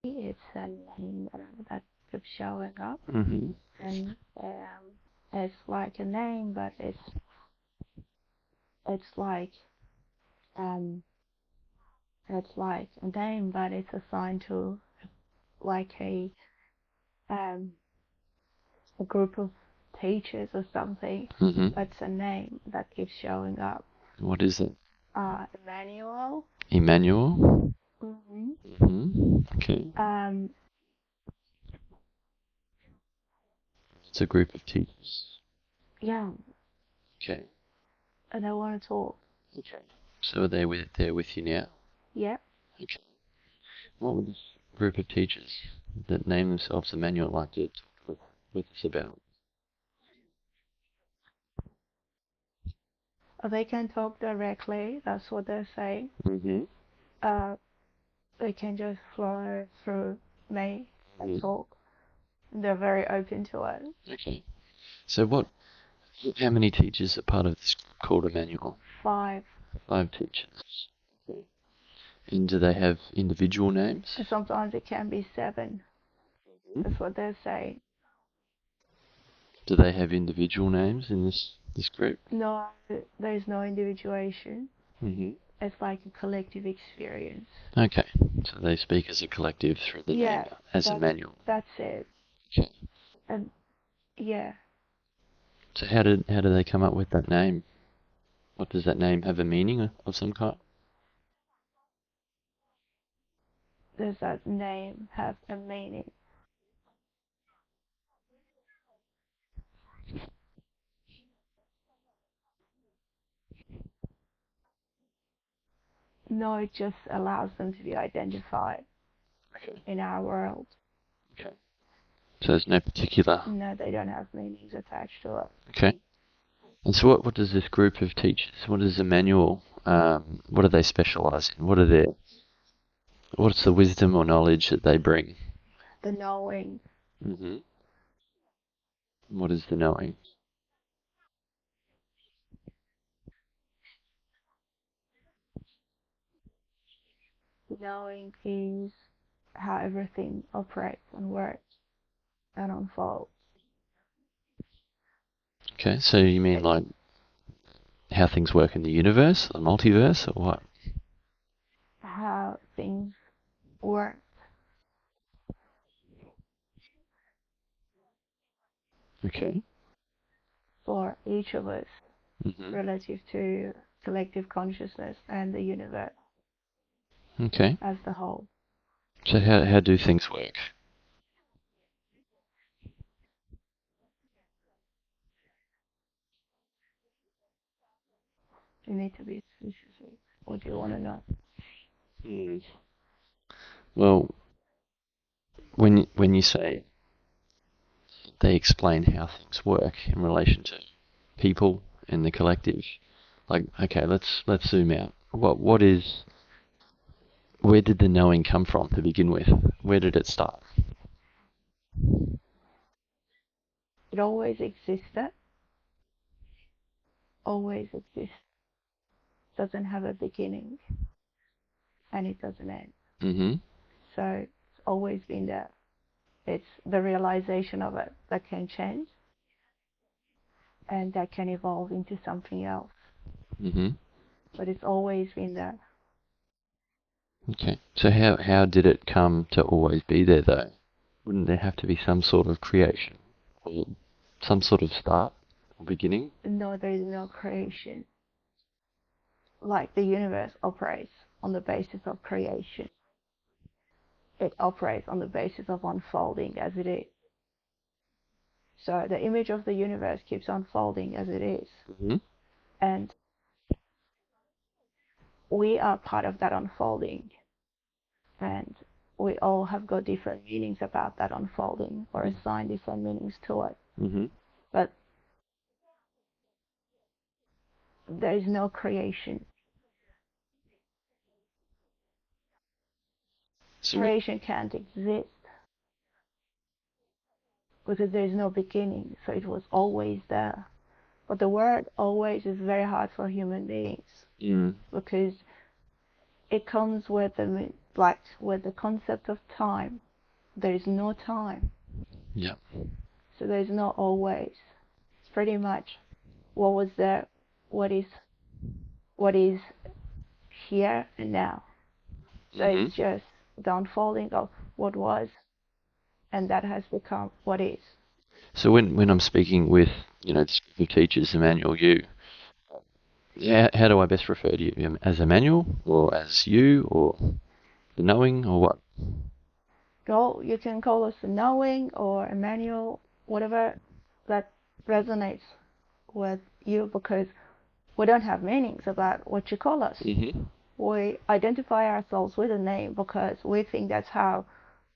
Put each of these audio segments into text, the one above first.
It's a name that keeps showing up, Mm-hmm. and it's like a name, but it's like um it's like a name, but it's assigned to like um a group of teachers or something. Mm-hmm. That's a name that keeps showing up. What is it? Emmanuel. Emmanuel? hmm Mm-hmm. Okay. Um, It's a group of teachers. yeah, Okay. and I want to talk. Okay. So are they there with you now? Yeah, Okay. What would this group of teachers that name themselves Emmanuel like to talk with us about? they can talk directly. That's what they're saying. Mm-hmm. Uh, they can just flow through me and Mm-hmm. talk. They're very open to it. Okay. So how many teachers are part of this group called Emmanuel? 5. 5 teachers. Okay. And do they have individual names? And sometimes it can be 7. That's what they're saying. Do they have individual names in this group? No, there's no individuation. Mm-hmm. It's like a collective experience. Okay. So they speak as a collective through the name Yeah, as that Emmanuel. that's it. Okay. And yeah, So how do they come up with that name? What does that name have a meaning of some kind? does that name have a meaning? No, it just allows them to be identified Okay. in our world. Okay. So there's no particular. No, they don't have meanings attached to it. Okay. And so what does this group of teachers, what does Emmanuel, what do they specialize in? What's the wisdom or knowledge that they bring? The knowing. Mm-hmm. What is the knowing? Knowing is how everything operates and works and unfolds. Okay, so you mean like how things work in the universe, the multiverse, or what? How things work Okay. for each of us Mm-hmm. relative to collective consciousness and the universe Okay. as the whole. So how do things work? You need to be specific. What do you want to know? Hmm. Well, when you say they explain how things work in relation to people and the collective, like okay, let's zoom out. Where did the knowing come from to begin with? Where did it start? It always existed, always exists. Doesn't have a beginning and it doesn't end. Mm-hmm. So it's always been there. It's the realization of it that can change and that can evolve into something else. Mm-hmm. But it's always been there. Okay. So how did it come to always be there though? Wouldn't there have to be some sort of creation or some sort of start or beginning? No, there is no creation. Like the universe operates on the basis of creation. It operates on the basis of unfolding as it is. So the image of the universe keeps unfolding as it is. Mm-hmm. And we are part of that unfolding. And we all have got different meanings about that unfolding or assign different meanings to it. Mm-hmm. But there is no creation. So Creation can't exist because there is no beginning. So it was always there. But the word always is very hard for human beings mm, because it comes with like with the concept of time. There is no time. Yeah. So there is no always. It's pretty much what was there, what is here and now. So it's just the unfolding of what was, and that has become what is. So when I'm speaking with, teachers, Emmanuel, you, how do I best refer to you? As Emmanuel, or as you, or the knowing, or what? Well, you can call us the knowing or Emmanuel, whatever that resonates with you, because we don't have meanings about what you call us. We identify ourselves with a name because we think that's how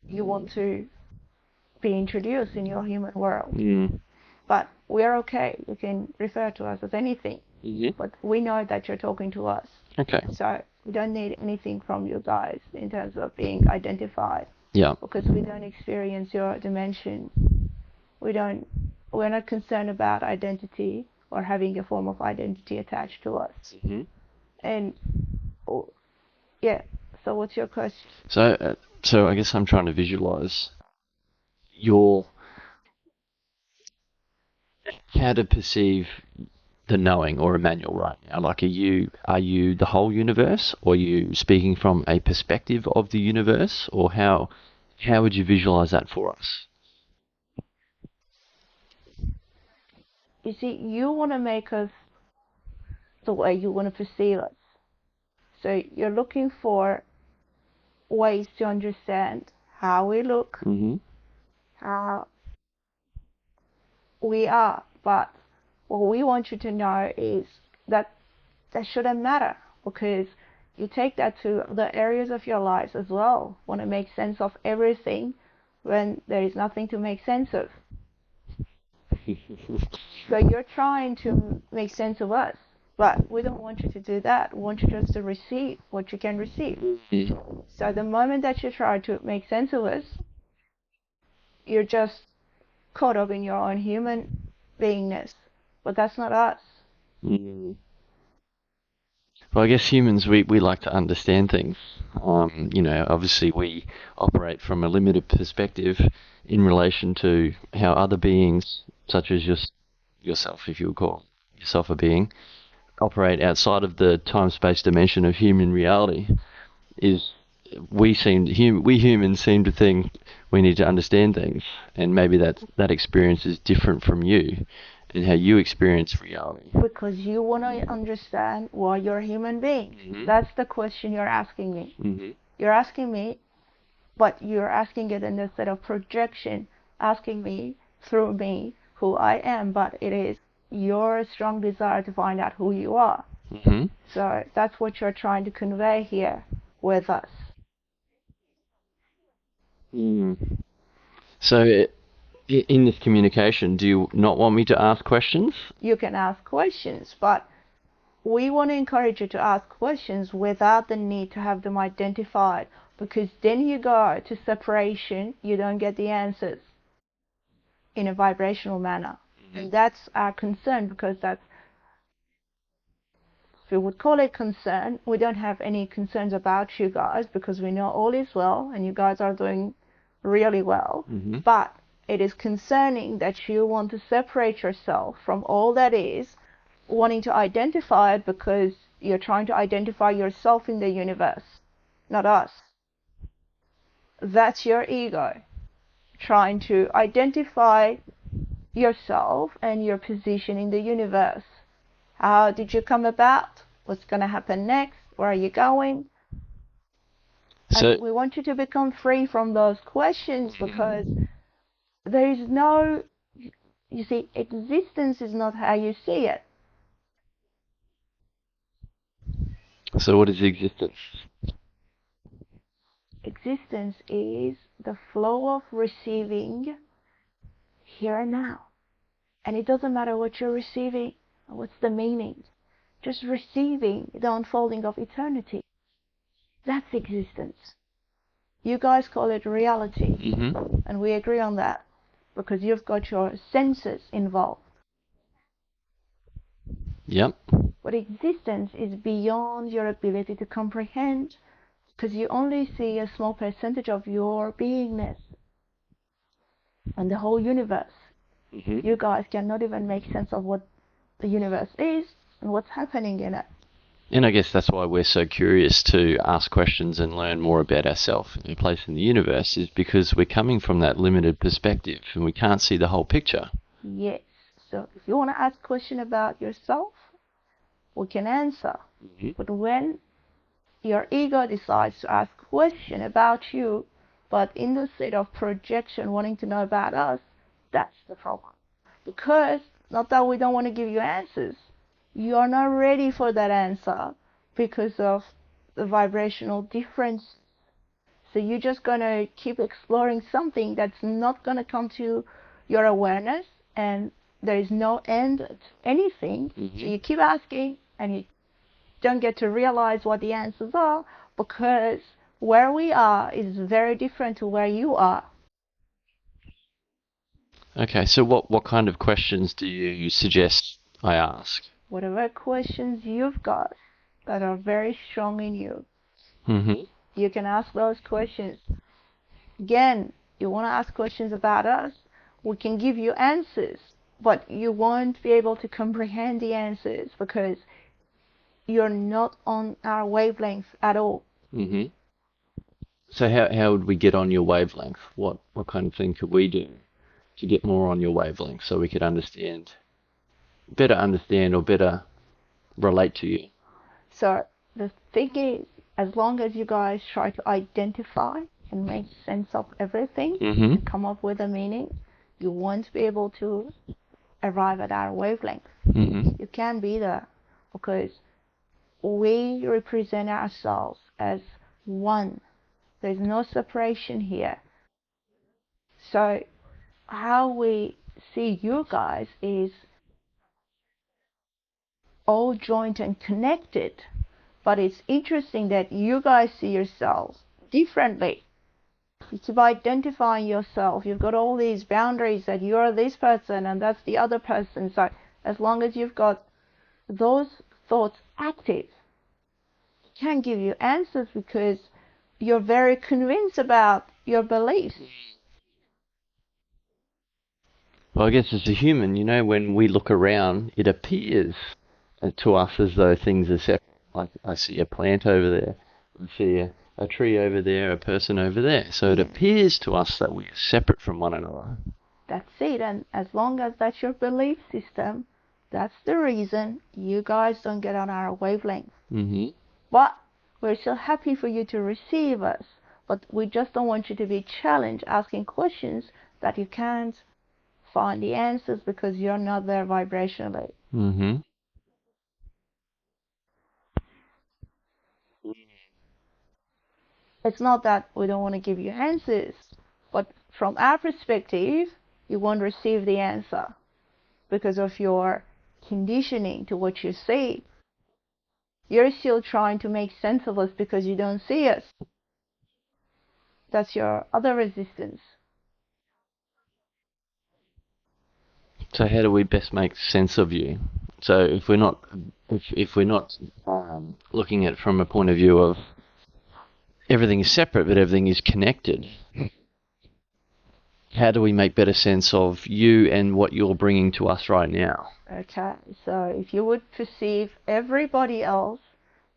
you want to be introduced in your human world. But we're okay. You can refer to us as anything. But we know that you're talking to us. Okay. So we don't need anything from you guys in terms of being identified. Yeah. Because we don't experience your dimension. We're not concerned about identity or having a form of identity attached to us. And yeah. So what's your question? So I guess I'm trying to visualize how to perceive the knowing or Emmanuel right now. Like, are you the whole universe, or are you speaking from a perspective of the universe, or how would you visualize that for us? You see, you want to make us the way you want to perceive us. So you're looking for ways to understand how we look, how we are. But what we want you to know is that shouldn't matter, because you take that to the areas of your lives as well. Want to make sense of everything when there is nothing to make sense of. So you're trying to make sense of us, but we don't want you to do that. We want you just to receive what you can receive. So the moment that you try to make sense of us, you're just caught up in your own human beingness. But that's not us. Well, I guess humans, we like to understand things. Obviously we operate from a limited perspective in relation to how other beings, such as yourself, if you would call yourself a being, operate outside of the time-space dimension of human reality. We humans seem to think we need to understand things, and maybe that experience is different from you and how you experience reality. Because you want to understand why you're a human being. That's the question you're asking me. You're asking me, but you're asking it in a set of projection, asking me through me who I am, but it is your strong desire to find out who you are. So that's what you're trying to convey here with us. So in this communication, do you not want me to ask questions? You can ask questions, but we want to encourage you to ask questions without the need to have them identified, because then you go to separation, you don't get the answers in a vibrational manner. And that's our concern, because that's, if we would call it concern, we don't have any concerns about you guys, because we know all is well and you guys are doing really well. But it is concerning that you want to separate yourself from all that is, wanting to identify it because you're trying to identify yourself in the universe, not us. That's your ego, trying to identify yourself and your position in the universe. How did you come about? What's going to happen next? Where are you going? And we want you to become free from those questions, because there is no, you see, existence is not how you see it. So what is existence? Existence is the flow of receiving here and now. And it doesn't matter what you're receiving, or what's the meaning. Just receiving the unfolding of eternity. That's existence. You guys call it reality. And we agree on that, because you've got your senses involved. Yep. But existence is beyond your ability to comprehend, because you only see a small percentage of your beingness and the whole universe. You guys cannot even make sense of what the universe is and what's happening in it. And I guess that's why we're so curious to ask questions and learn more about ourselves and our place in the universe, is because we're coming from that limited perspective and we can't see the whole picture. Yes. So if you want to ask a question about yourself, we can answer. But when your ego decides to ask a question about you, but in the state of projection, wanting to know about us, that's the problem. Because, not that we don't want to give you answers, you are not ready for that answer because of the vibrational difference. So you're just going to keep exploring something that's not going to come to your awareness, and there is no end to anything. So you keep asking and you don't get to realize what the answers are, because where we are is very different to where you are. Okay, so what kind of questions do you suggest I ask? Whatever questions you've got that are very strong in you, you can ask those questions. Again, you want to ask questions about us, we can give you answers, but you won't be able to comprehend the answers because you're not on our wavelength at all. So how would we get on your wavelength? What kind of thing could we do to get more on your wavelength so we could better understand or better relate to you? So the thing is, as long as you guys try to identify and make sense of everything and come up with a meaning, you won't be able to arrive at our wavelength. You can't be there because we represent ourselves as one. There's no separation here. So how we see you guys is all joined and connected, but it's interesting that you guys see yourselves differently. You keep identifying yourself. You've got all these boundaries that you're this person and that's the other person. So as long as you've got those thoughts active, it can't give you answers because you're very convinced about your beliefs. Well, I guess as a human, when we look around, it appears to us as though things are separate. Like I see a plant over there, I see a tree over there, a person over there. So it appears to us that we are separate from one another. That's it. And as long as that's your belief system, that's the reason you guys don't get on our wavelength. But we're still happy for you to receive us. But we just don't want you to be challenged asking questions that you can't find the answers because you're not there vibrationally. It's not that we don't want to give you answers, but from our perspective, you won't receive the answer because of your conditioning to what you see. You're still trying to make sense of us because you don't see us. That's your other resistance. So how do we best make sense of you? So if we're not looking at it from a point of view of everything is separate but everything is connected, how do we make better sense of you and what you're bringing to us right now? Okay, so if you would perceive everybody else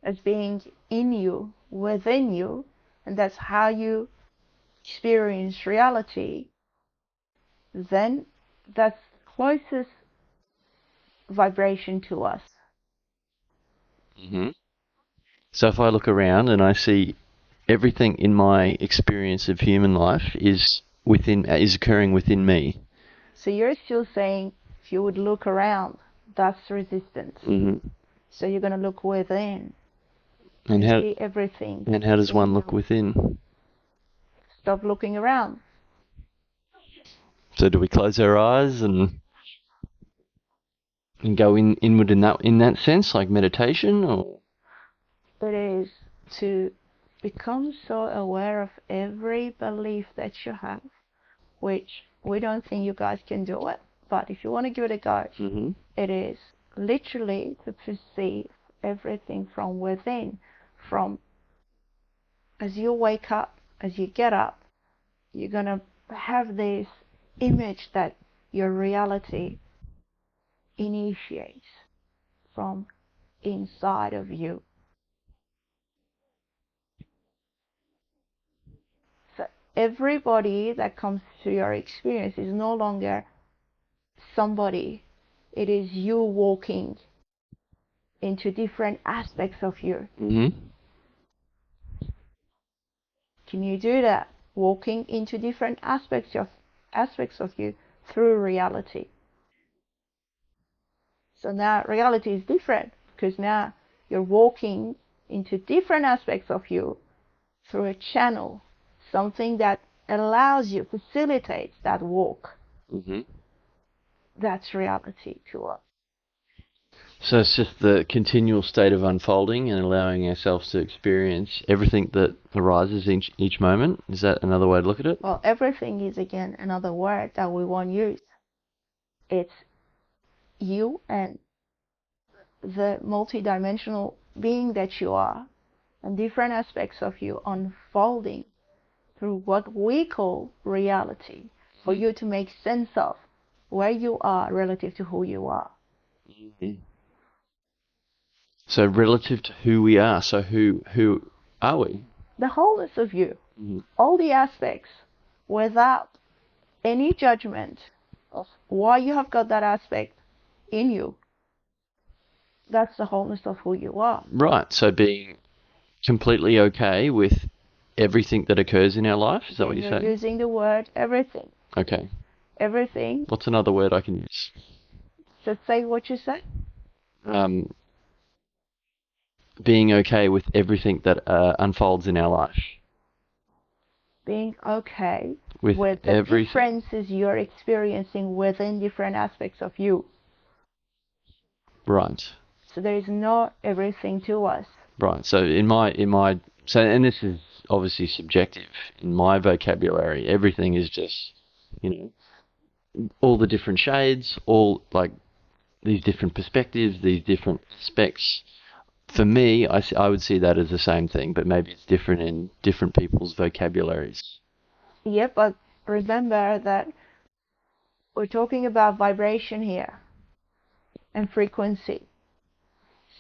as being in you, within you, and that's how you experience reality, then that's closest vibration to us. So if I look around and I see everything in my experience of human life is occurring within me. So you're still saying if you would look around, that's resistance. So you're going to look within and see everything. And how does one look within? Stop looking around. So do we close our eyes and go inward in that sense, like meditation, or? It is to become so aware of every belief that you have, which we don't think you guys can do it, but if you want to give it a go, it is literally to perceive everything from within, from as you wake up, as you get up, you're going to have this image that your reality initiates from inside of you. So everybody that comes to your experience is no longer somebody. It is you walking into different aspects of you. Mm-hmm. Can you do that? Walking into different aspects of you through reality. So now reality is different because now you're walking into different aspects of you through a channel, something that allows you, facilitates that walk. Mm-hmm. That's reality to us. So it's just the continual state of unfolding and allowing ourselves to experience everything that arises each moment. Is that another way to look at it? Well, everything is again another word that we won't use. It's you and the multidimensional being that you are, and different aspects of you unfolding through what we call reality, for you to make sense of where you are relative to who you are. Mm-hmm. So relative to who we are, so who are we? The wholeness of you, Mm-hmm. all the aspects, without any judgment of why you have got that aspect in you. That's the wholeness of who you are. Right, so being completely okay with everything that occurs in our life, is that what you're saying? You're using the word everything. Okay. Everything. What's another word I can use? So say what you said. Being okay with everything that unfolds in our life. Being okay With the everything. differences you're experiencing within different aspects of you. Right. So there is not everything to us. Right. So in my and this is obviously subjective. In my vocabulary, everything is just, all the different shades, all like these different perspectives, these different aspects. For me, I would see that as the same thing, but maybe it's different in different people's vocabularies. Yeah, but remember that we're talking about vibration here and frequency.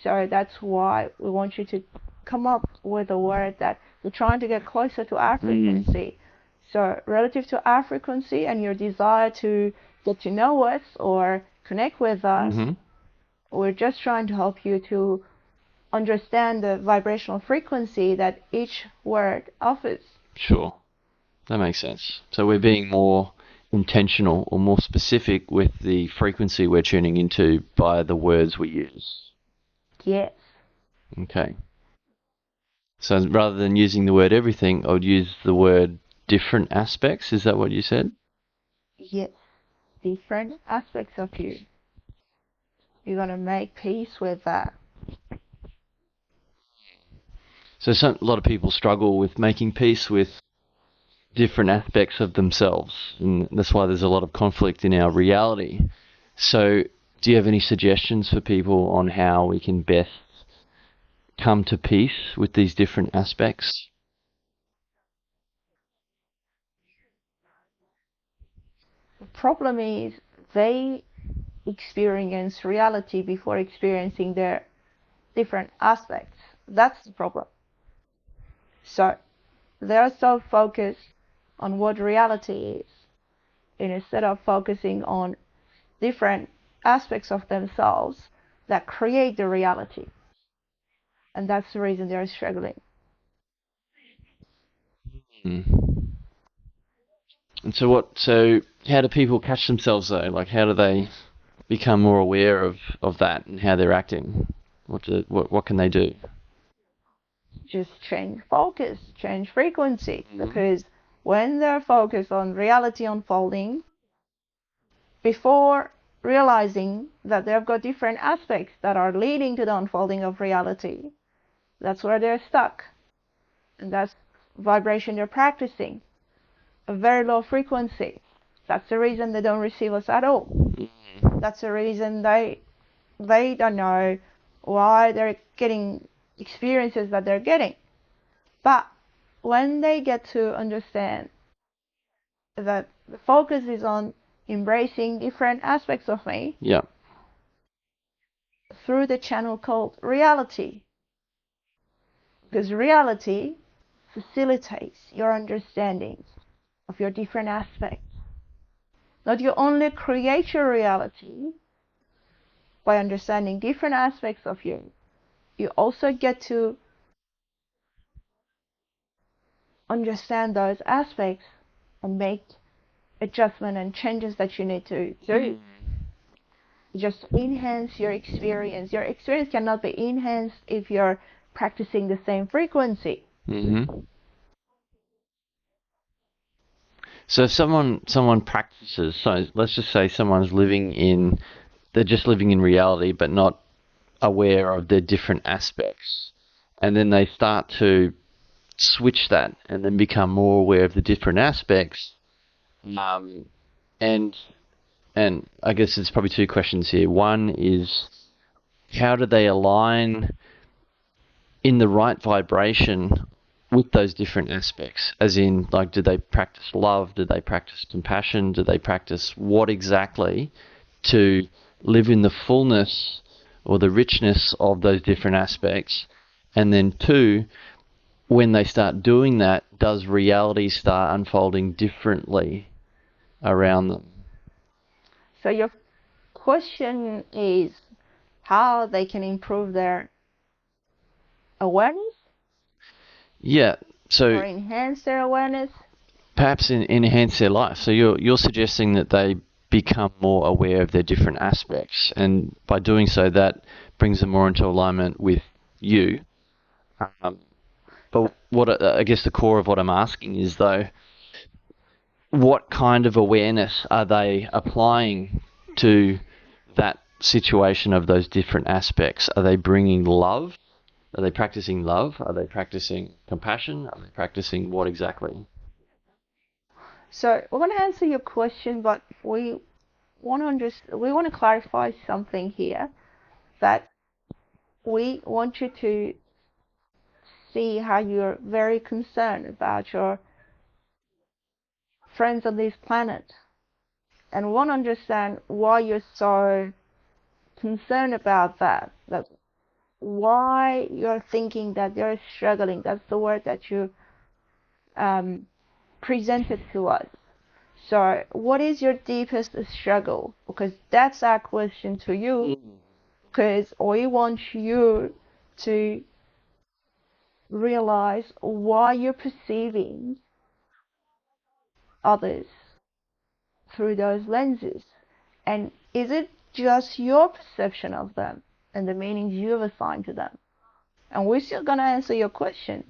So that's why we want you to come up with a word that you're trying to get closer to our frequency. So relative to our frequency and your desire to get to know us or connect with us, we're just trying to help you to understand the vibrational frequency that each word offers. Sure. That makes sense. So we're being more intentional or more specific with the frequency we're tuning into by the words we use. Yes. Okay. So rather than using the word everything, I would use the word different aspects. Is that what you said? Yes. Different aspects of you. You're going to make peace with that. So a lot of people struggle with making peace with different aspects of themselves, and that's why there's a lot of conflict in our reality. So do you have any suggestions for people on how we can best come to peace with these different aspects? The problem is they experience reality before experiencing their different aspects. That's the problem. So they're so focused on what reality is, and instead of focusing on different aspects of themselves that create the reality. And that's the reason they're struggling. And so how do people catch themselves though? Like how do they become more aware of that and how they're acting? What can they do? Just change focus, change frequency, because when they're focused on reality unfolding, before realizing that they've got different aspects that are leading to the unfolding of reality, that's where they're stuck. And that's vibration they're practicing, a very low frequency. That's the reason they don't receive us at all. That's the reason they don't know why they're getting experiences that they're getting. But when they get to understand that the focus is on embracing different aspects of me, yeah, through the channel called reality, because reality facilitates your understanding of your different aspects. Not you only create your reality by understanding different aspects of you, you also get to understand those aspects and make adjustment and changes that you need to do. Just enhance your experience. Your experience cannot be enhanced if you're practicing the same frequency. Mm-hmm. So if someone practices, so let's just say they're just living in reality but not aware of their different aspects, and then they start to switch that and then become more aware of the different aspects, and I guess there's probably two questions here. One is, how do they align in the right vibration with those different aspects? As in, like, do they practice love? Do they practice compassion? Do they practice what exactly to live in the fullness or the richness of those different aspects? And then two, when they start doing that, does reality start unfolding differently around them? So your question is how they can improve their awareness? Yeah. So or enhance their awareness? Perhaps enhance their life. So you're suggesting that they become more aware of their different aspects, and by doing so, that brings them more into alignment with you. But what I guess the core of what I'm asking is, though, what kind of awareness are they applying to that situation of those different aspects? Are they bringing love? Are they practicing love? Are they practicing compassion? Are they practicing what exactly? So we're going to answer your question, but we want to clarify something here, that we want you to see how you're very concerned about your friends on this planet, and we want to understand why you're so concerned about that why you're thinking that they're struggling. That's the word that you presented to us. So what is your deepest struggle? Because that's our question to you, because we want you to realize why you're perceiving others through those lenses. And is it just your perception of them and the meanings you've assigned to them? And we're still going to answer your question,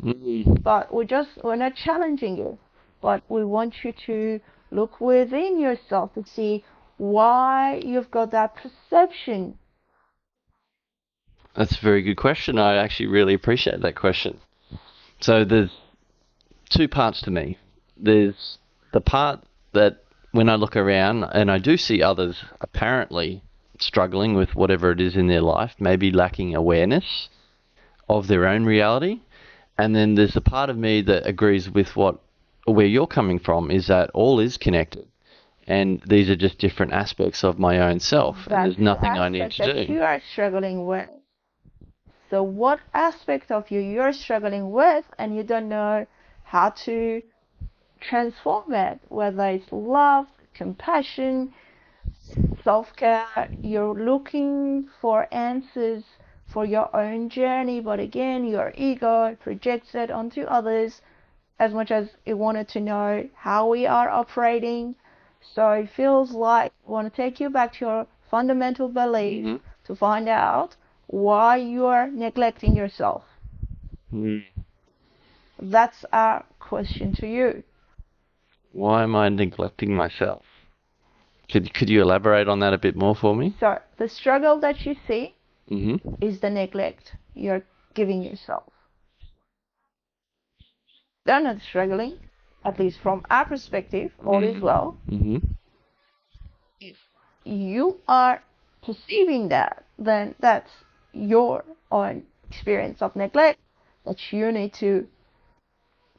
but we're not challenging you, but we want you to look within yourself to see why you've got that perception. That's a very good question. I actually really appreciate that question. So there's two parts to me. There's the part that when I look around and I do see others apparently struggling with whatever it is in their life, maybe lacking awareness of their own reality. And then there's a part of me that agrees with where you're coming from, is that all is connected. And these are just different aspects of my own self. And there's nothing I need to that do. you are struggling with. So what aspect of you're struggling with and you don't know how to transform it, whether it's love, compassion, self-care, you're looking for answers for your own journey, but again, your ego projects it onto others as much as it wanted to know how we are operating. So it feels like I want to take you back to your fundamental belief to find out why you are neglecting yourself. That's our question to you. Why am I neglecting myself? Could you elaborate on that a bit more for me? So the struggle that you see is the neglect you're giving yourself. They're not struggling, at least from our perspective, all is well. If you are perceiving that, then that's your own experience of neglect that you need to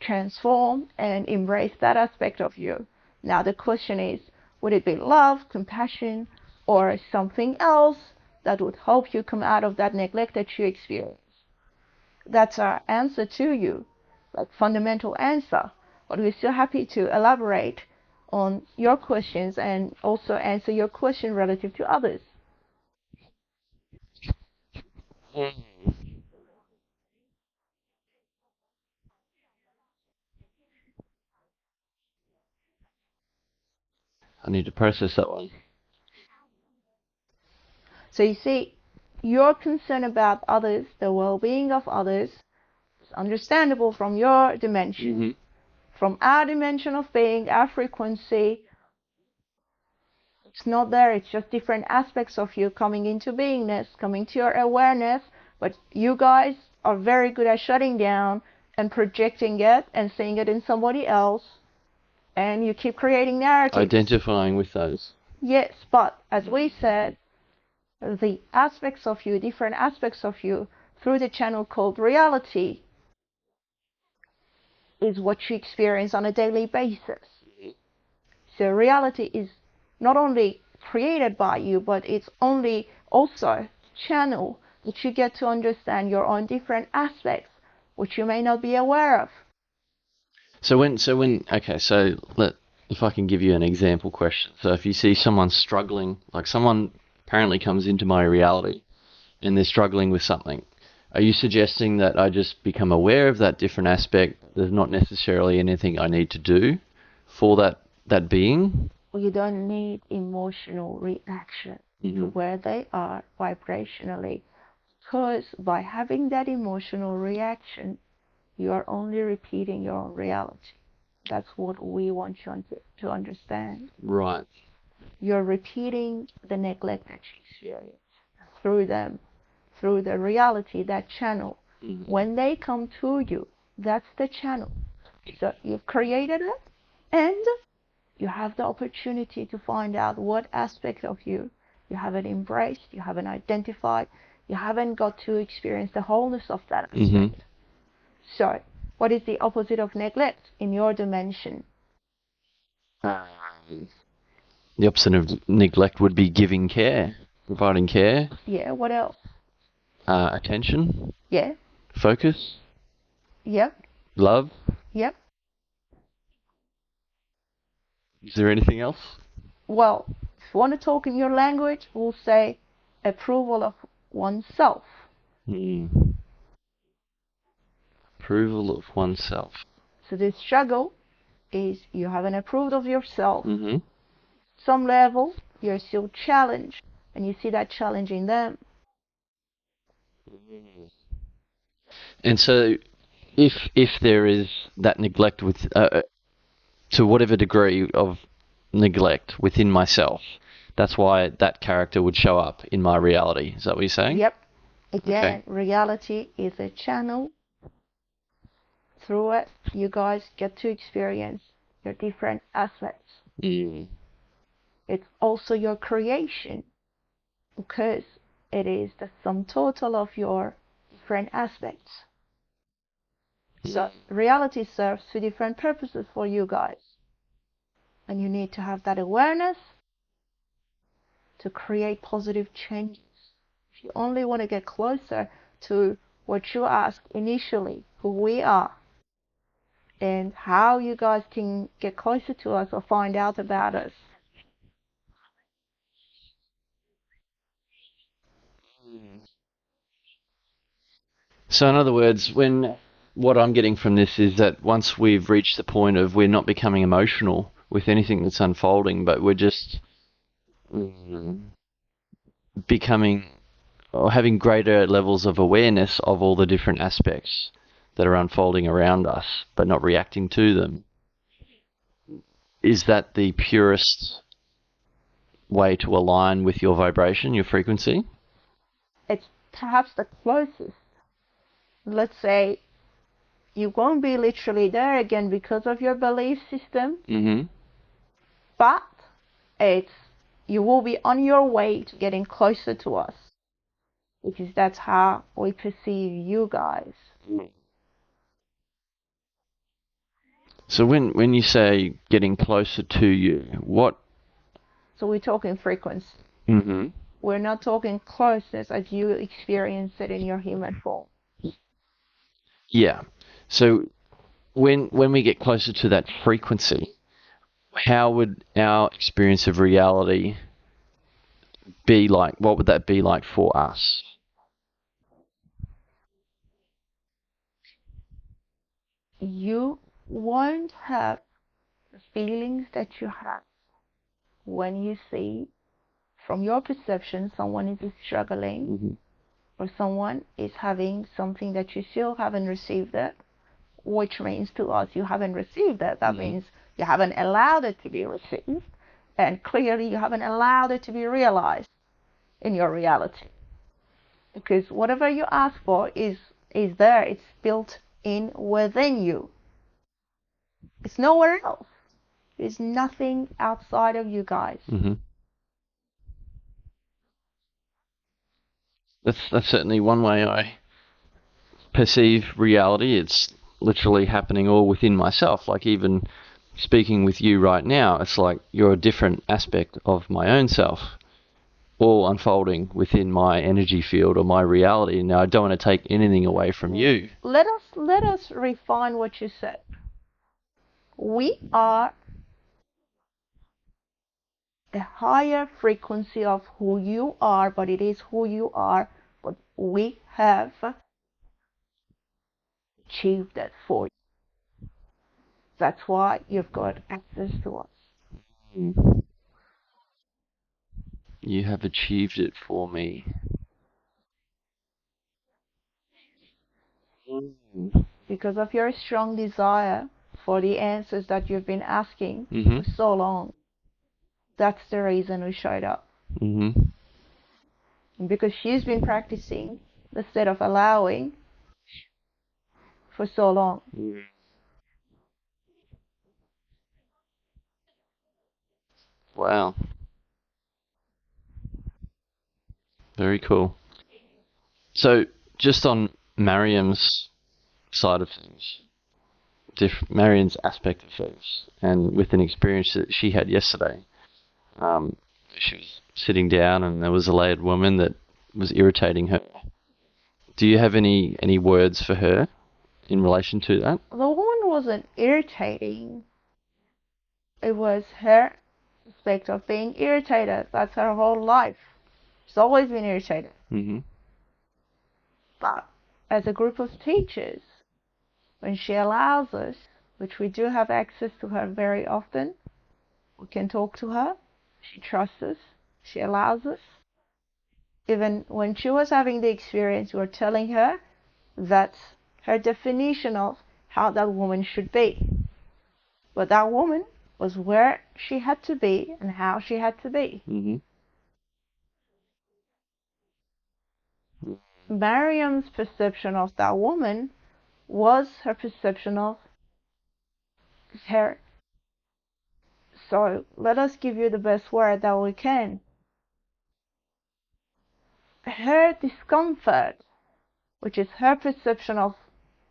transform and embrace that aspect of you. Now the question is, would it be love, compassion, or something else that would help you come out of that neglect that you experience? That's our answer to you, like fundamental answer. But we're still happy to elaborate on your questions and also answer your question relative to others. I need to process that one. So you see, your concern about others, the well-being of others, is understandable from your dimension. Mm-hmm. From our dimension of being, our frequency, it's not there. It's just different aspects of you coming into beingness, coming to your awareness. But you guys are very good at shutting down and projecting it and seeing it in somebody else. And you keep creating narratives. Identifying with those. Yes, but as we said, the aspects of you, different aspects of you, through the channel called reality, is what you experience on a daily basis. So reality is not only created by you, but it's only also channel that you get to understand your own different aspects, which you may not be aware of. So if I can give you an example question. So if you see someone struggling, like someone apparently comes into my reality and they're struggling with something, are you suggesting that I just become aware of that different aspect? There's not necessarily anything I need to do for that being? You don't need emotional reaction to where they are vibrationally, because by having that emotional reaction, you are only repeating your own reality. That's what we want you to understand. Right. You're repeating the neglect that you experience through them, through the reality, that channel. When they come to you, that's the channel. So you've created it, and you have the opportunity to find out what aspect of you haven't embraced, you haven't identified, you haven't got to experience the wholeness of that aspect. So, what is the opposite of neglect in your dimension? The opposite of neglect would be giving care, providing care. Yeah, what else? Attention. Yeah. Focus. Yep. Love. Yep. Is there anything else? Well, if you want to talk in your language, we'll say approval of oneself. Approval of oneself. So the struggle is you haven't approved of yourself. Some level, you're still challenged, and you see that challenge in them. And so, if there is that neglect with to whatever degree of neglect within myself, that's why that character would show up in my reality. Is that what you're saying? Yep. Again, reality is a channel. Through it, you guys get to experience your different aspects. It's also your creation, because it is the sum total of your different aspects. So reality serves two different purposes for you guys. And you need to have that awareness to create positive changes. If you only want to get closer to what you asked initially, who we are, and how you guys can get closer to us or find out about us. So in other words, what I'm getting from this is that once we've reached the point of we're not becoming emotional with anything that's unfolding, but we're just becoming or having greater levels of awareness of all the different aspects that are unfolding around us, but not reacting to them. Is that the purest way to align with your vibration, your frequency? It's perhaps the closest. Let's say you won't be literally there again because of your belief system, but you will be on your way to getting closer to us, because that's how we perceive you guys. So when you say getting closer to you, what? So we're talking frequency. Mm-hmm. We're not talking closeness as you experience it in your human form. Yeah. So when we get closer to that frequency, how would our experience of reality be like? What would that be like for us? You won't have the feelings that you have when you see, from your perception, someone is struggling, Mm-hmm. or someone is having something that you still haven't received it, which means to us you haven't received it. That means you haven't allowed it to be received, and clearly you haven't allowed it to be realized in your reality. Because whatever you ask for is there. It's built in within you. It's nowhere else. There's nothing outside of you guys. Mm-hmm. That's certainly one way I perceive reality. It's literally happening all within myself. Like even speaking with you right now, it's like you're a different aspect of my own self, all unfolding within my energy field or my reality. Now I don't want to take anything away from you. Let us refine what you said. We are a higher frequency of who you are, but it is who you are, but we have achieved that for you. That's why you've got access to us. You have achieved it for me. Because of your strong desire for the answers that you've been asking Mm-hmm. for so long. That's the reason we showed up. Mm-hmm. And because she's been practicing the state of allowing for so long. Wow. Very cool. So just on Mariam's side of things, Mariam's aspect of things, and with an experience that she had yesterday, um, she was sitting down and there was a layered woman that was irritating her. Do you have any words for her in relation to that? The woman wasn't irritating. It was her aspect of being irritated. That's her whole life. She's always been irritated. Mm-hmm. But as a group of teachers, when she allows us, which we do have access to her very often, we can talk to her. She trusts us. She allows us. Even when she was having the experience, we were telling her that's her definition of how that woman should be. But that woman was where she had to be and how she had to be. Mm-hmm. Miriam's perception of that woman was her perception of her. So let us give you the best word that we can. Her discomfort, which is her perception of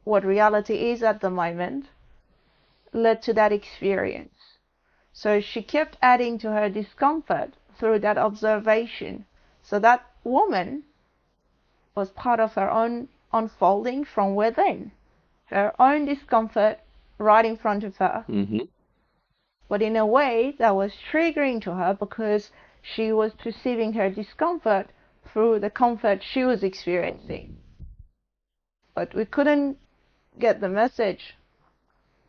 what reality is at the moment, led to that experience. So she kept adding to her discomfort through that observation. So that woman was part of her own unfolding from within, her own discomfort right in front of her. Mm-hmm. But in a way that was triggering to her because she was perceiving her discomfort through the comfort she was experiencing. But we couldn't get the message.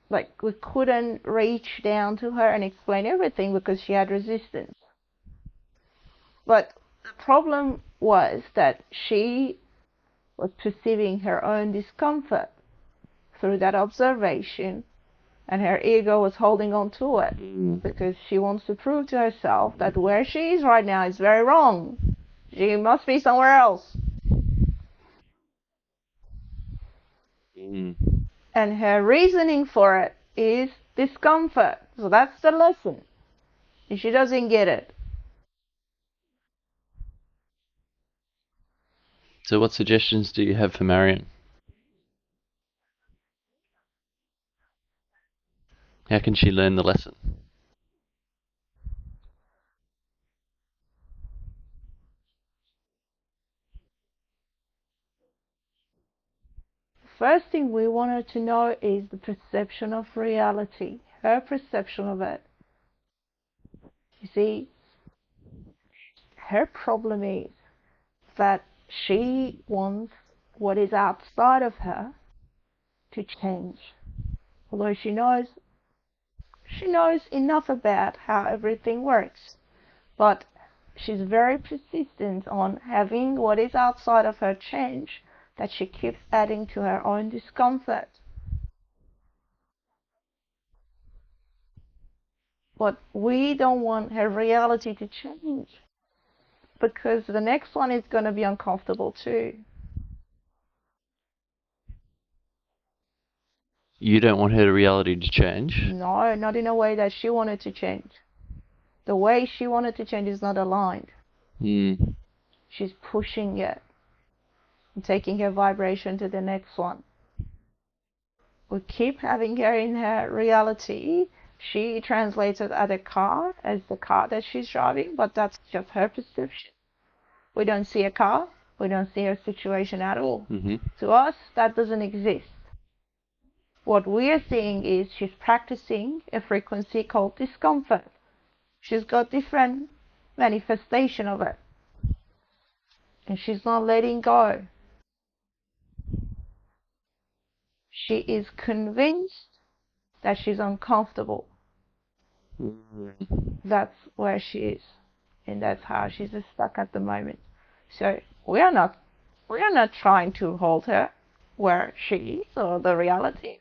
Like, we couldn't reach down to her and explain everything because she had resistance. But the problem was that she was perceiving her own discomfort through that observation, and her ego was holding on to it because she wants to prove to herself that where she is right now is very wrong. She must be somewhere else. Mm. And her reasoning for it is discomfort. So that's the lesson. And she doesn't get it. So what suggestions do you have for Mariam? How can she learn the lesson? First thing we want her to know is the perception of reality, her perception of it. You see, her problem is that she wants what is outside of her to change. Although she knows enough about how everything works, but she's very persistent on having what is outside of her change, that she keeps adding to her own discomfort. But we don't want her reality to change, because the next one is going to be uncomfortable too. You don't want her reality to change? No, not in a way that she wanted to change. The way she wanted to change is not aligned. She's pushing it and taking her vibration to the next one. We keep having her in her reality. She translates it as a car, as the car that she's driving, but that's just her perception. We don't see a car. We don't see her situation at all. To us, that doesn't exist. What we're seeing is she's practicing a frequency called discomfort. She's got different manifestation of it. And she's not letting go. She is convinced that she's uncomfortable. That's where she is. And that's how she's stuck at the moment. So we are not trying to hold her where she is or the reality.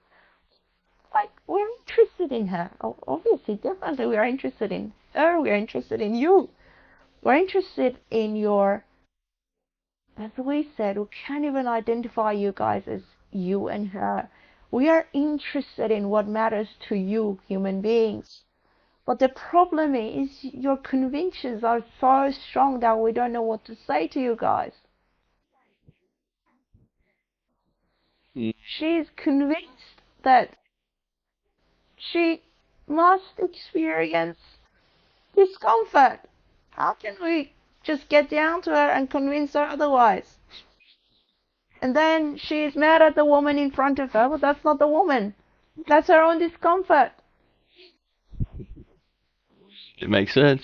Like, we're interested in her. Obviously, definitely we are interested in her. We are interested in you. We're interested in your, as we said, we can't even identify you guys as you and her. We are interested in what matters to you, human beings. But the problem is your convictions are so strong that we don't know what to say to you guys. She's convinced that she must experience discomfort. How can we just get down to her and convince her otherwise? And then she's mad at the woman in front of her, but that's not the woman. That's her own discomfort. It makes sense.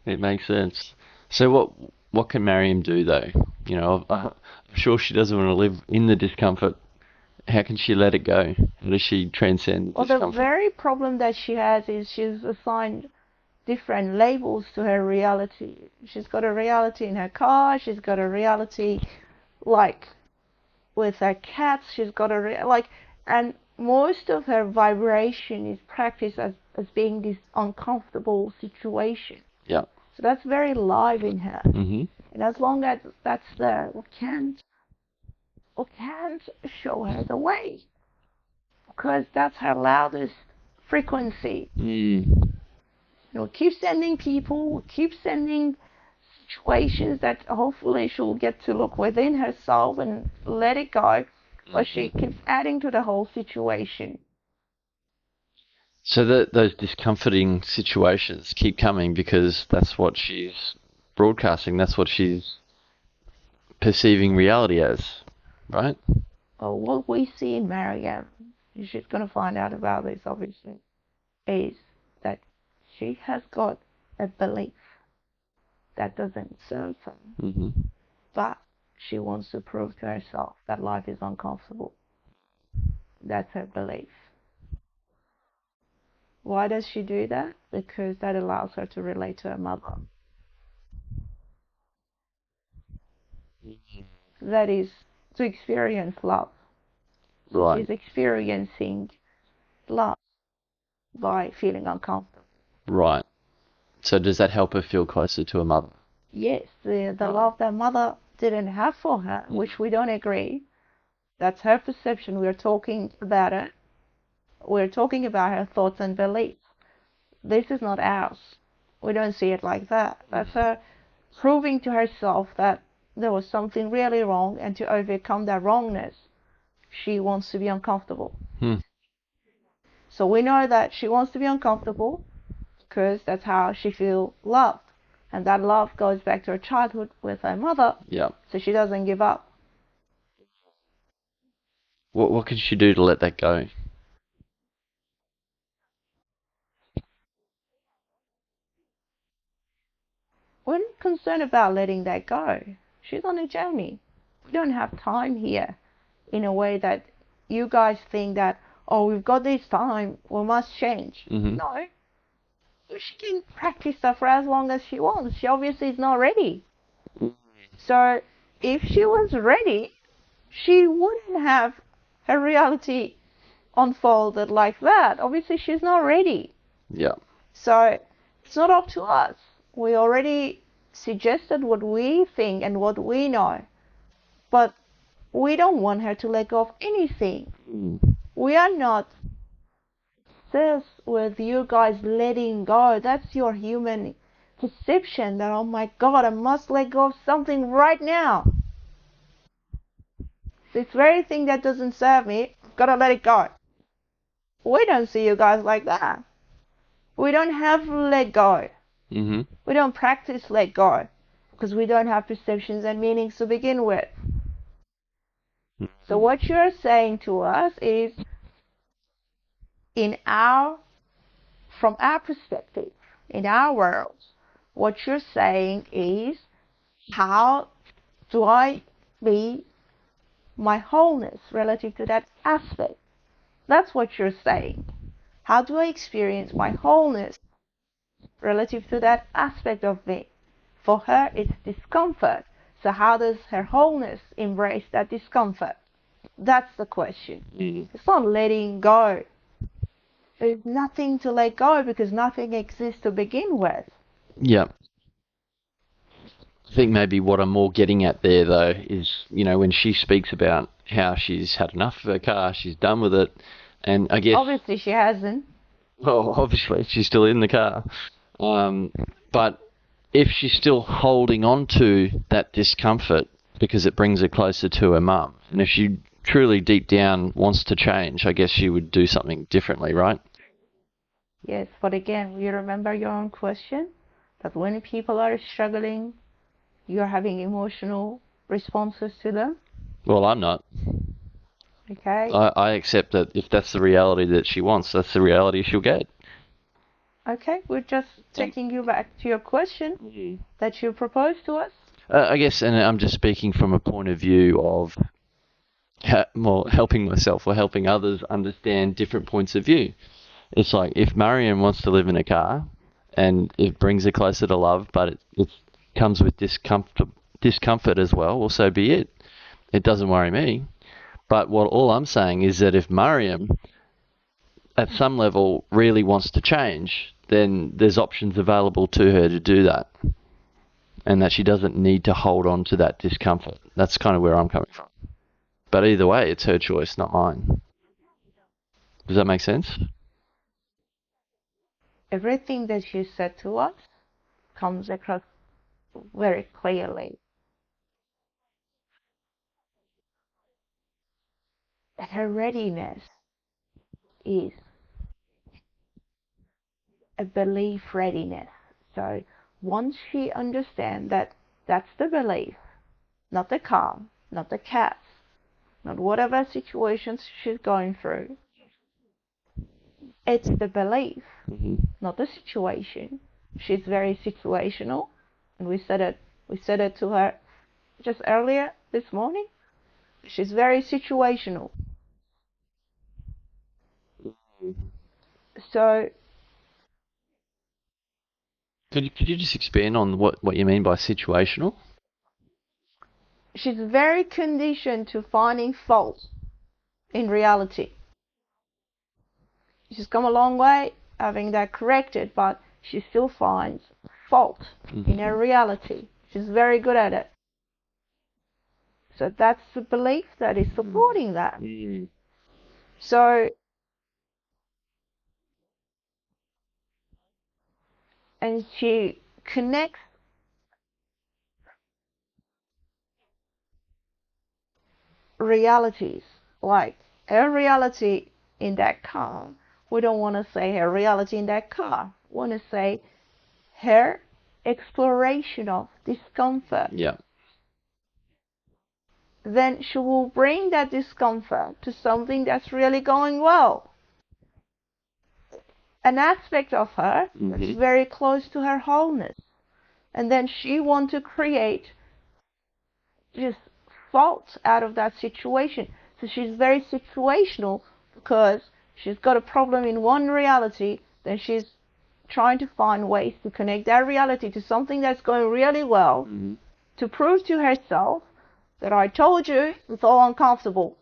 It makes sense. So what can Mariam do though? You know, I'm sure she doesn't want to live in the discomfort. How can she let it go? How does she transcend discomfort? Well, the very problem that she has is she's assigned different labels to her reality. She's got a reality in her car. She's got a reality, like, with her cats. She's got a and most of her vibration is practiced as being this uncomfortable situation. Yeah. So that's very live in her. And as long as that's there, we can't show her the way, because that's her loudest frequency. We'll keep sending people, we'll keep sending situations that hopefully she'll get to look within herself and let it go, but she keeps adding to the whole situation. So those discomforting situations keep coming because that's what she's broadcasting, that's what she's perceiving reality as, right? Well, what we see in Mariam, she's going to find out about this obviously, is that she has got a belief that doesn't serve her, but she wants to prove to herself that life is uncomfortable. That's her belief. Why does she do that? Because that allows her to relate to her mother. That is, to experience love. Right. She's experiencing love by feeling uncomfortable. Right. So does that help her feel closer to her mother? Yes, the love that mother didn't have for her, which we don't agree. That's her perception. We're talking about it. We're talking about her thoughts and beliefs. This is not ours. We don't see it like that. That's her proving to herself that there was something really wrong, and to overcome that wrongness, she wants to be uncomfortable. So we know that she wants to be uncomfortable because that's how she feels loved. And that love goes back to her childhood with her mother. Yeah. So she doesn't give up. What could she do to let that go? We're not concerned about letting that go. She's on a journey. We don't have time here in a way that you guys think that, oh, we've got this time, we must change. Mm-hmm. No. She can practice stuff for as long as she wants. She obviously is not ready. So if she was ready, she wouldn't have her reality unfolded like that. Obviously, she's not ready. Yeah. So it's not up to us. We already suggested what we think and what we know. But we don't want her to let go of anything. We are not obsessed with you guys letting go. That's your human perception that, oh my God, I must let go of something right now. This very thing that doesn't serve me, I've got to let it go. We don't see you guys like that. We don't have let go. Mm-hmm. We don't practice let go because we don't have perceptions and meanings to begin with. So what you're saying to us is, from our perspective, in our world, what you're saying is, how do I be my wholeness relative to that aspect? That's what you're saying. How do I experience my wholeness relative to that aspect of me? For her, it's discomfort. So how does her wholeness embrace that discomfort? That's the question. It's not letting go. There's nothing to let go because nothing exists to begin with. Yeah. I think maybe what I'm more getting at there, though, is, when she speaks about how she's had enough of her car, she's done with it, and I guess... Obviously she hasn't. Well, obviously, she's still in the car. But if she's still holding on to that discomfort because it brings her closer to her mum, and if she truly deep down wants to change, I guess she would do something differently, right? Yes, but again, you remember your own question? That when people are struggling, you're having emotional responses to them? Well, I'm not. Okay. I accept that if that's the reality that she wants, that's the reality she'll get. Okay, we're just taking you back to your question that you proposed to us. I guess, and I'm just speaking from a point of view of more helping myself or helping others understand different points of view. It's like, if Mariam wants to live in a car and it brings her closer to love, but it comes with discomfort as well so be it. It doesn't worry me. But all I'm saying is that if Mariam, at some level, really wants to change, then there's options available to her to do that. And that she doesn't need to hold on to that discomfort. That's kind of where I'm coming from. But either way, it's her choice, not mine. Does that make sense? Everything that you said to us comes across very clearly. That her readiness is a belief readiness. So once she understands that that's the belief, not the car, not the cats, not whatever situations she's going through, it's the belief, not the situation. She's very situational, and we said it to her just earlier this morning. She's very situational. So Could you just expand on what you mean by situational? she's very conditioned to finding fault in reality. She's come a long way having that corrected, but she still finds fault in her reality. She's very good at it. So that's the belief that is supporting that. So, and she connects realities, like her reality in that calm We don't want to say her reality in that car. We want to say her exploration of discomfort. Yeah. Then she will bring that discomfort to something that's really going well. An aspect of her that's very close to her wholeness. And then she wants to create just faults out of that situation. So she's very situational because she's got a problem in one reality, then she's trying to find ways to connect that reality to something that's going really well to prove to herself that I told you it's all uncomfortable.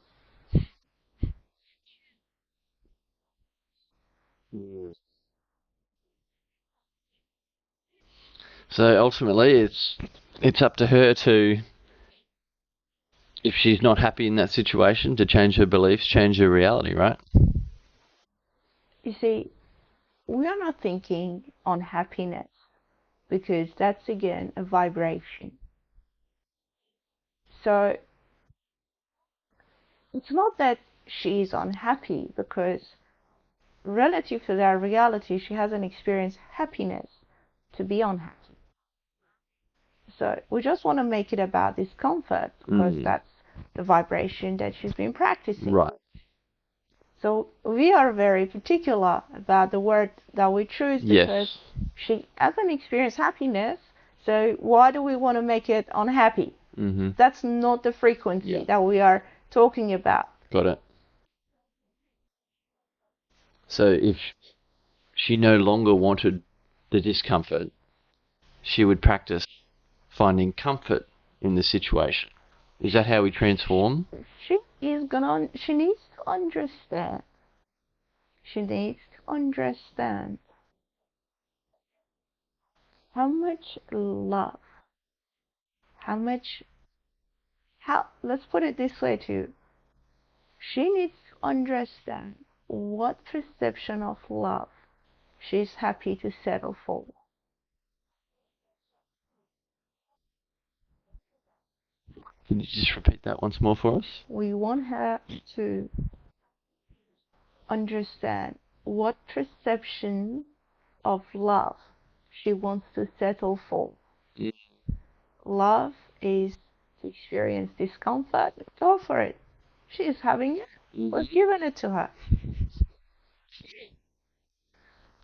So ultimately, it's up to her to, if she's not happy in that situation, to change her beliefs, change her reality, right? You see, we are not thinking on happiness because that's again a vibration. So it's not that she's unhappy because relative to that reality, she hasn't experienced happiness to be unhappy. So we just want to make it about discomfort because that's the vibration that she's been practicing. Right. So we are very particular about the word that we choose because she hasn't experienced happiness. So why do we want to make it unhappy? That's not the frequency that we are talking about. Got it. So if she no longer wanted the discomfort, she would practice finding comfort in the situation. Is that how we transform? She needs to understand. She needs to understand how much love, let's put it this way too. She needs to understand what perception of love she's happy to settle for. Can you just repeat that once more for us? We want her to understand what perception of love she wants to settle for. Love is to experience discomfort. Go for it. She is having it. We've given it to her.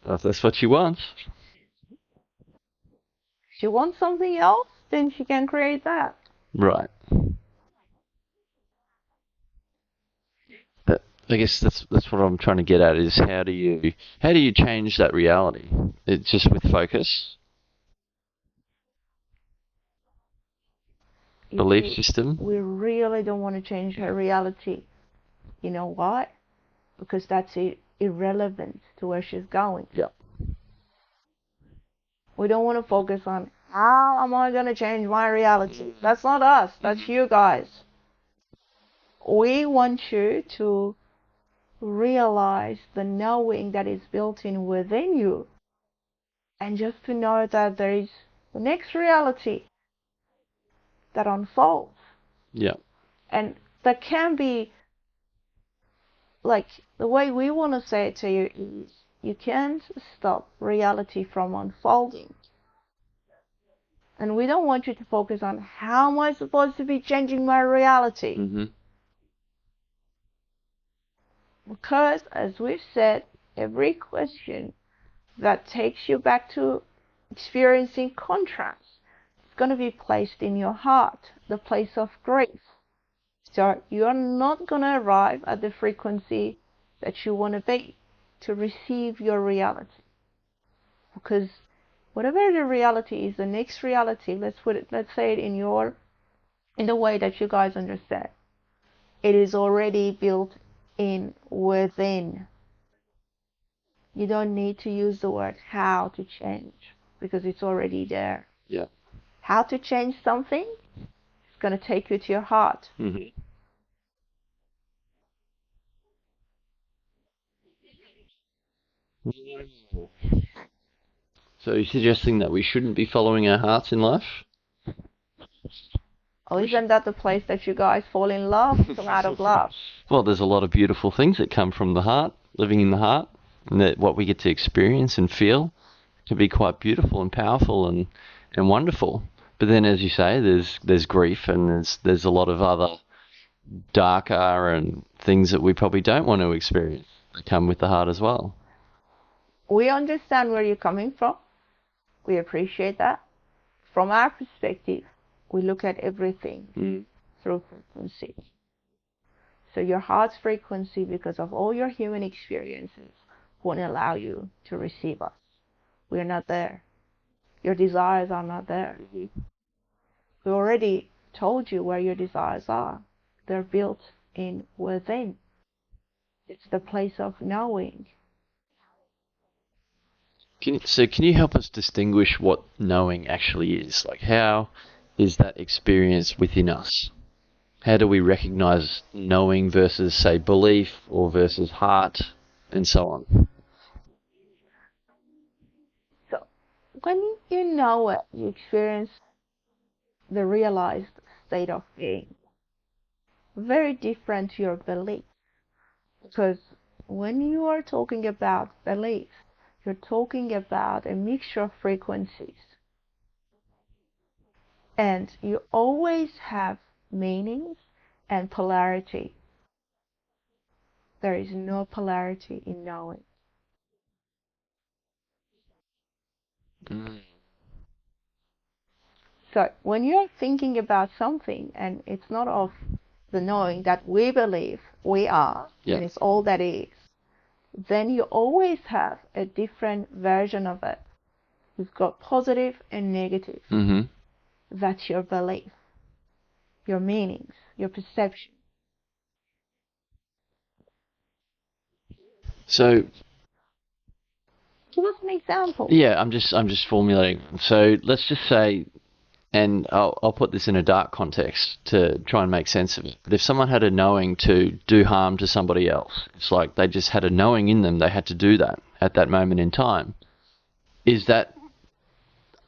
If that's what she wants. If she wants something else, then she can create that. Right. I guess that's what I'm trying to get at, is how do you change that reality? It's just with focus, belief system. We really don't want to change her reality. You know why? Because that's irrelevant to where she's going. Yeah. We don't want to focus on how am I going to change my reality. That's not us. That's you guys. We want you to realize the knowing that is built in within you, and just to know that there is the next reality that unfolds. Yeah. And that can be, like, the way we want to say it to you is, you can't stop reality from unfolding. And we don't want you to focus on how am I supposed to be changing my reality. Because, as we've said, every question that takes you back to experiencing contrast is going to be placed in your heart, the place of grace. So you're not going to arrive at the frequency that you want to be to receive your reality. Because whatever the reality is, the next reality, let's say it in the way that you guys understand. It is already built in within. You don't need to use the word how to change because it's already there. Yeah. How to change something is going to take you to your heart. So you're suggesting that we shouldn't be following our hearts in life? Oh, isn't that the place that you guys fall in love, come out of love? Well, there's a lot of beautiful things that come from the heart, living in the heart. and that what we get to experience and feel can be quite beautiful and powerful and wonderful. But then, as you say, there's grief, and there's a lot of other darker and things that we probably don't want to experience that come with the heart as well. We understand where you're coming from. We appreciate that. From our perspective, we look at everything through frequency. So your heart's frequency, because of all your human experiences, won't allow you to receive us. We're not there. Your desires are not there. We already told you where your desires are. They're built in within. It's the place of knowing. Can you help us distinguish what knowing actually is? Like, how is that experience within us? How do we recognize knowing versus, say, belief, or versus heart, and so on? So when you know it, you experience the realized state of being. Very different to your belief. Because when you are talking about belief, you're talking about a mixture of frequencies. And you always have meanings and polarity. There is no polarity in knowing. So when you're thinking about something and it's not of the knowing that we believe we are, and it's all that is, then you always have a different version of it. You've got positive and negative. That's your belief, your meanings, your perception. So, give us an example. Yeah, I'm just formulating. So let's just say, and I'll put this in a dark context to try and make sense of it. But if someone had a knowing to do harm to somebody else, it's like they just had a knowing in them, they had to do that at that moment in time. Is that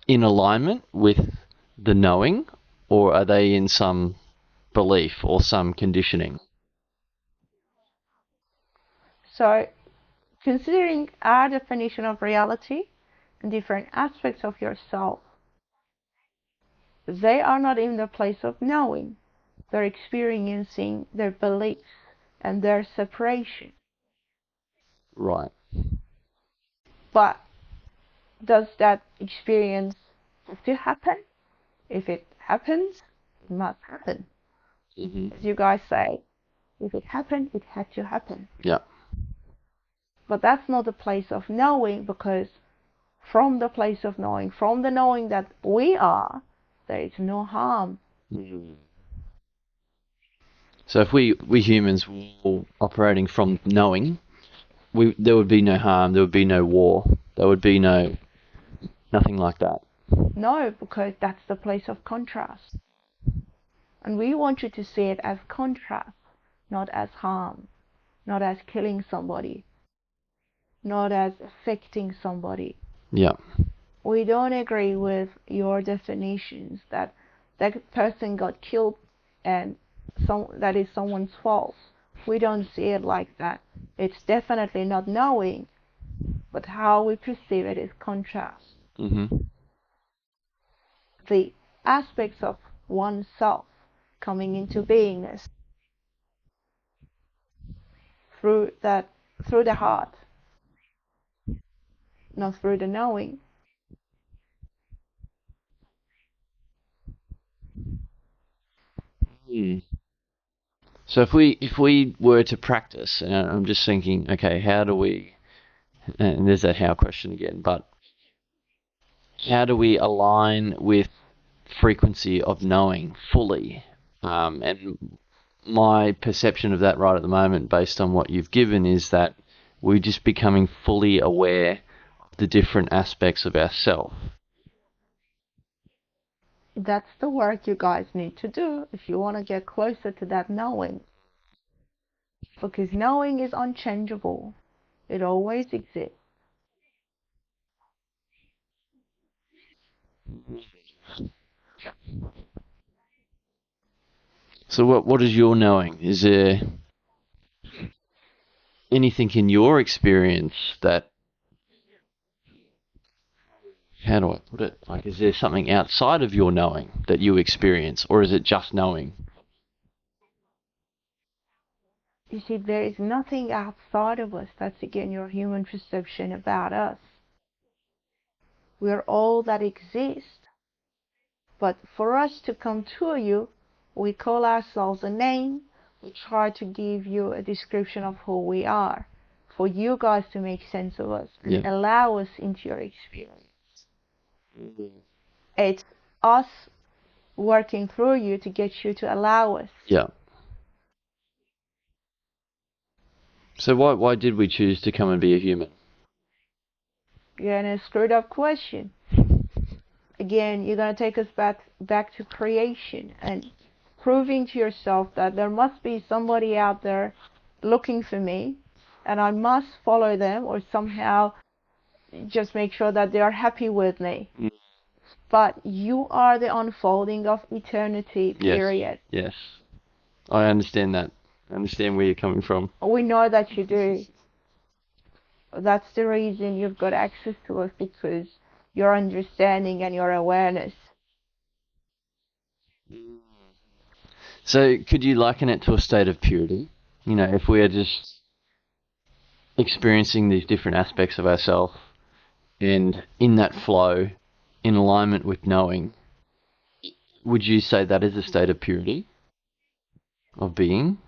in alignment with the knowing, or are they in some belief or some conditioning? So, considering our definition of reality and different aspects of yourself, they are not in the place of knowing. They're experiencing their beliefs and their separation. Right. But does that experience have to happen? If it happens, it must happen. As you guys say, if it happened, it had to happen. Yeah. But that's not the place of knowing, because from the place of knowing, from the knowing that we are, there is no harm. So if we humans were operating from knowing, there would be no harm, there would be no war, there would be nothing like that. No, because that's the place of contrast. And we want you to see it as contrast, not as harm, not as killing somebody, not as affecting somebody. Yeah. We don't agree with your definitions that that person got killed and that is someone's fault. We don't see it like that. It's definitely not knowing, but how we perceive it is contrast. The aspects of oneself coming into beingness through the heart, not through the knowing. So if we were to practice, and I'm just thinking, okay, how do we, and there's that how question again, but how do we align with frequency of knowing fully? And my perception of that right at the moment, based on what you've given, is that we're just becoming fully aware of the different aspects of ourselves. That's the work you guys need to do if you want to get closer to that knowing. Because knowing is unchangeable. It always exists. So what is your knowing? Is anything in your experience that, how do I put it? Like, is there something outside of your knowing that you experience, or is it just knowing? You see, there is nothing outside of us. That's again your human perception about us. We are all that exist. But for us to come to you, we call ourselves a name. We try to give you a description of who we are, for you guys to make sense of us and allow us into your experience. It's us working through you to get you to allow us. Yeah. So why did we choose to come and be a human? You're in a screwed up question. Again, you're going to take us back to creation and proving to yourself that there must be somebody out there looking for me, and I must follow them or somehow just make sure that they are happy with me. But you are the unfolding of eternity, period. Yes. I understand that. I understand where you're coming from. We know that you do. That's the reason you've got access to us, because your understanding and your awareness. So could you liken it to a state of purity? You know, if we are just experiencing these different aspects of ourselves and in that flow, in alignment with knowing, would you say that is a state of purity? Of being?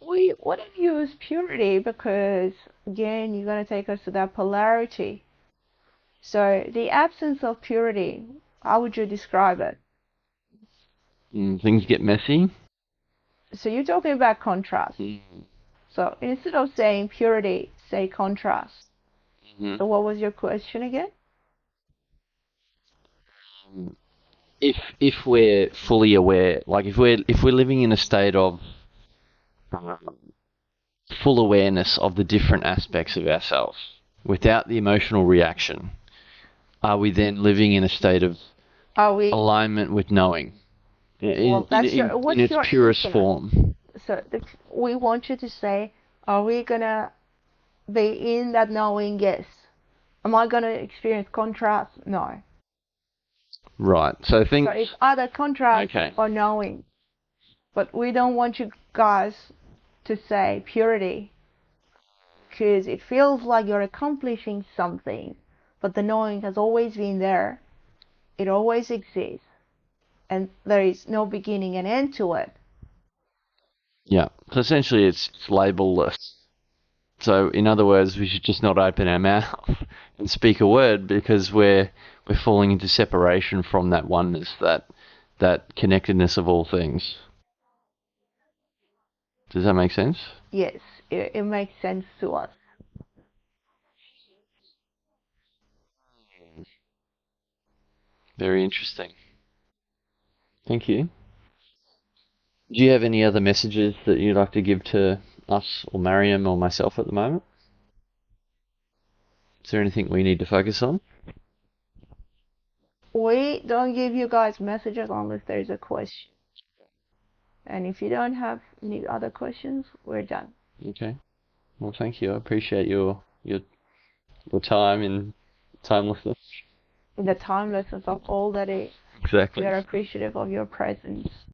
We wouldn't use purity because, again, you're going to take us to that polarity. So the absence of purity, how would you describe it? Things get messy. So you're talking about contrast. So instead of saying purity, say contrast. So what was your question again? If we're fully aware, like if we're living in a state of full awareness of the different aspects of ourselves without the emotional reaction, are we then living in a state of alignment with knowing? In its purest form. So we want you to say, are we going to be in that knowing? Yes. Am I going to experience contrast? No. Right. So it's either contrast or knowing. But we don't want you guys to say purity, because it feels like you're accomplishing something, but the knowing has always been there. It always exists. And there is no beginning and end to it. Yeah. So essentially it's labelless. So in other words, we should just not open our mouth and speak a word, because we're falling into separation from that oneness, that connectedness of all things. Does that make sense? Yes, it makes sense to us. Very interesting. Thank you. Do you have any other messages that you'd like to give to us or Mariam or myself at the moment? Is there anything we need to focus on? We don't give you guys messages unless there's a question. And if you don't have any other questions, we're done. Okay. Well, thank you. I appreciate your time and timelessness. The timelessness of all that is. Exactly. We are appreciative of your presence.